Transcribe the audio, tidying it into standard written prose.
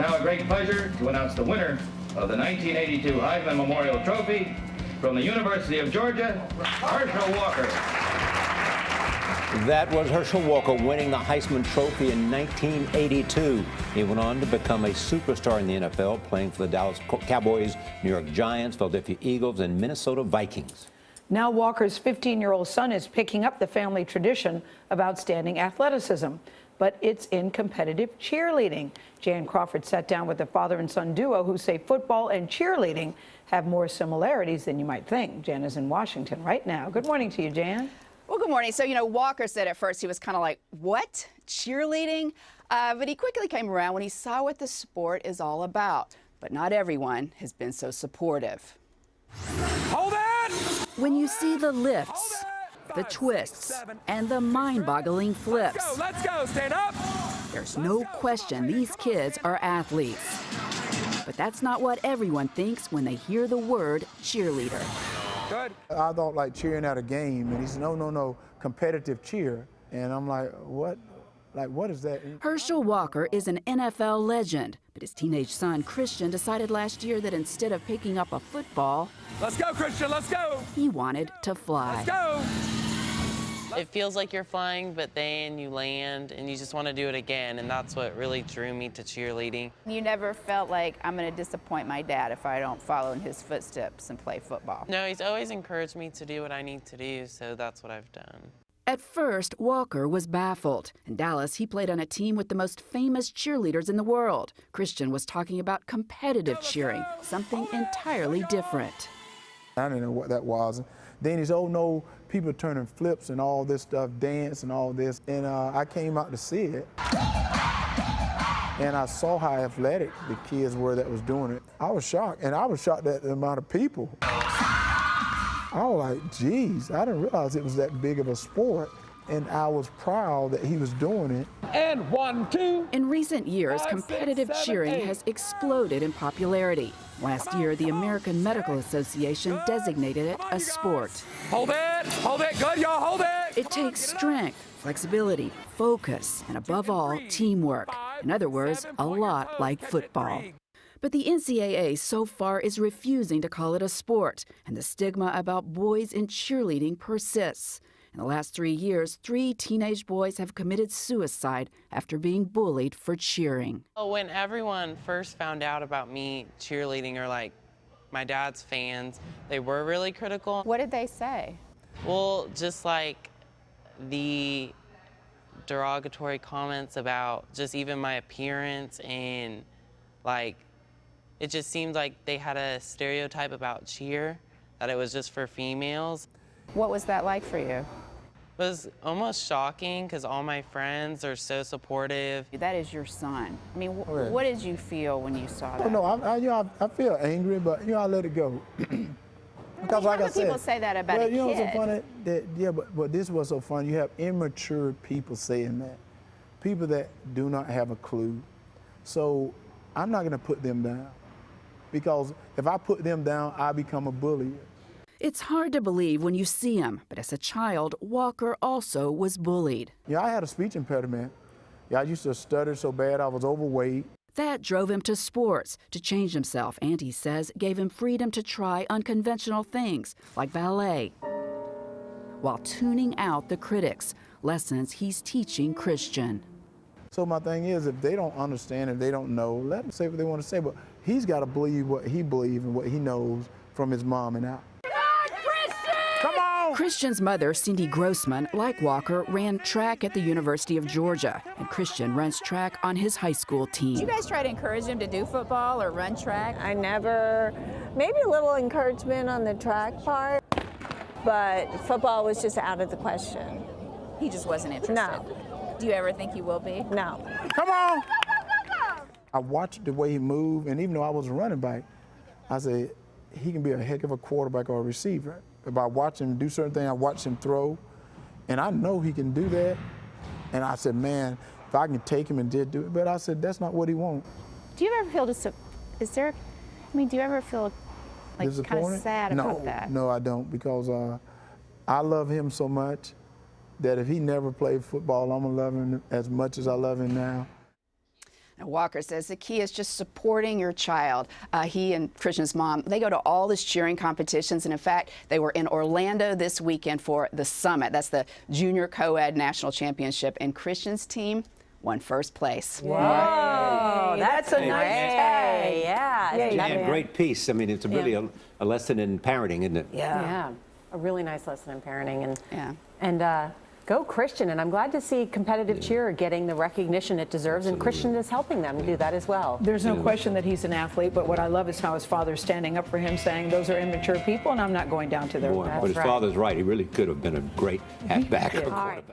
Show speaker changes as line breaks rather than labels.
now a great pleasure to announce the winner of the 1982 Heisman Memorial Trophy from the University of Georgia, Herschel Walker.
That was Herschel Walker winning the Heisman Trophy in 1982. He went on to become a superstar in the NFL, playing for the Dallas Cowboys, New York Giants, Philadelphia Eagles, and Minnesota Vikings.
Now Walker's 15-year-old son is picking up the family tradition of outstanding athleticism, but it's in competitive cheerleading. Jan Crawford sat down with the father and son duo who say football and cheerleading have more similarities than you might think. Jan is in Washington right now. Good morning to you, Jan.
Well, good morning. So, Walker said at first he was kind of like, what? Cheerleading? But he quickly came around when he saw what the sport is all about. But not everyone has been so supportive.
Hold it!
When you see the lifts, the twists, and the mind-boggling flips,
Let's go, stand up!
There's no question these kids are athletes. But that's not what everyone thinks when they hear the word cheerleader.
Good.
I thought like cheering at a game, and he said, no, competitive cheer. And I'm like, what? Like, what is that?
Herschel Walker is an NFL legend, but his teenage son, Christian, decided last year that instead of picking up a football,
Let's go, Christian, let's go!
he wanted to fly.
Let's go!
It feels like you're flying, but then you land and you just want to do it again, and that's what really drew me to cheerleading.
You never felt like I'm going to disappoint my dad if I don't follow in his footsteps and play football?
No, he's always encouraged me to do what I need to do, so that's what I've done.
At first, Walker was baffled. In Dallas, he played on a team with the most famous cheerleaders in the world. Christian was talking about competitive cheering, something entirely different.
I didn't know what that was. Then he said, oh no, people turning flips and all this stuff, dance and all this. And I came out to see it. And I saw how athletic the kids were that was doing it. I was shocked, and I was shocked at the amount of people. I was like, geez, I didn't realize it was that big of a sport. And I was proud that he was doing it.
And 1, 2.
In recent years,
5, 6,
competitive
7,
cheering
8.
has exploded in popularity. Last year, the American Medical Association designated it a sport.
Hold it, good, y'all, hold it!
It takes strength, flexibility, focus, and above all, teamwork. In other words, a lot like football. But the NCAA so far is refusing to call it a sport, and the stigma about boys in cheerleading persists. In the last 3 years, 3 teenage boys have committed suicide after being bullied for cheering.
When everyone first found out about me cheerleading, or like my dad's fans, they were really critical.
What did they say?
Well, just like the derogatory comments about just even my appearance, and like it just seemed like they had a stereotype about cheer, that it was just for females.
What was that like for you?
It was almost shocking because all my friends are so supportive.
That is your son. I mean, what did you feel when you saw that?
Oh no, I feel angry, but I let it go. Because like I said,
people say that about a kid.
What's so funny? But this was so funny. You have immature people saying that, people that do not have a clue. So I'm not going to put them down, because if I put them down, I become a bully.
It's hard to believe when you see him, but as a child, Walker also was bullied.
Yeah, I had a speech impediment. Yeah, I used to stutter so bad I was overweight.
That drove him to sports, to change himself, and he says gave him freedom to try unconventional things, like ballet, while tuning out the critics, lessons he's teaching Christian.
So my thing is, if they don't understand, if they don't know, let them say what they want to say, but he's got to believe what he believes and what he knows from his mom and out. Come on!
Christian's mother, Cindy Grossman, like Walker, ran track at the University of Georgia, and Christian runs track on his high school team.
Did you guys try to encourage him to do football or run track?
I never, maybe a little encouragement on the track part, but football was just out of the question.
He just wasn't interested?
No.
Do you ever think he will be?
No.
Come on! I watched the way he moved, and even though I was a running back, I said, he can be a heck of a quarterback or a receiver. If I watch him do certain things, I watch him throw, and I know he can do that. And I said, man, if I can take him and did do it, but I said, that's not what he wants.
Do you ever feel do you ever feel like kind of sad about that?
No, I don't, because I love him so much that if he never played football, I'm gonna love him as much as I love him now.
Now, Walker says the key is just supporting your child. He and Christian's mom, they go to all these cheering competitions, and in fact, they were in Orlando this weekend for the Summit. That's the Junior Co-Ed National Championship, and Christian's team won first place.
Whoa, that's a nice day.
Yeah.
And great piece. I mean, it's really a lesson in parenting, isn't it?
Yeah. A really nice lesson in parenting. And go Christian. And I'm glad to see competitive cheer getting the recognition it deserves. And Christian is helping them do that as well.
There's no question that he's an athlete, but what I love is how his father's standing up for him, saying those are immature people and I'm not going down to their level.
But his father's right. He really could have been a great halfback or quarterback.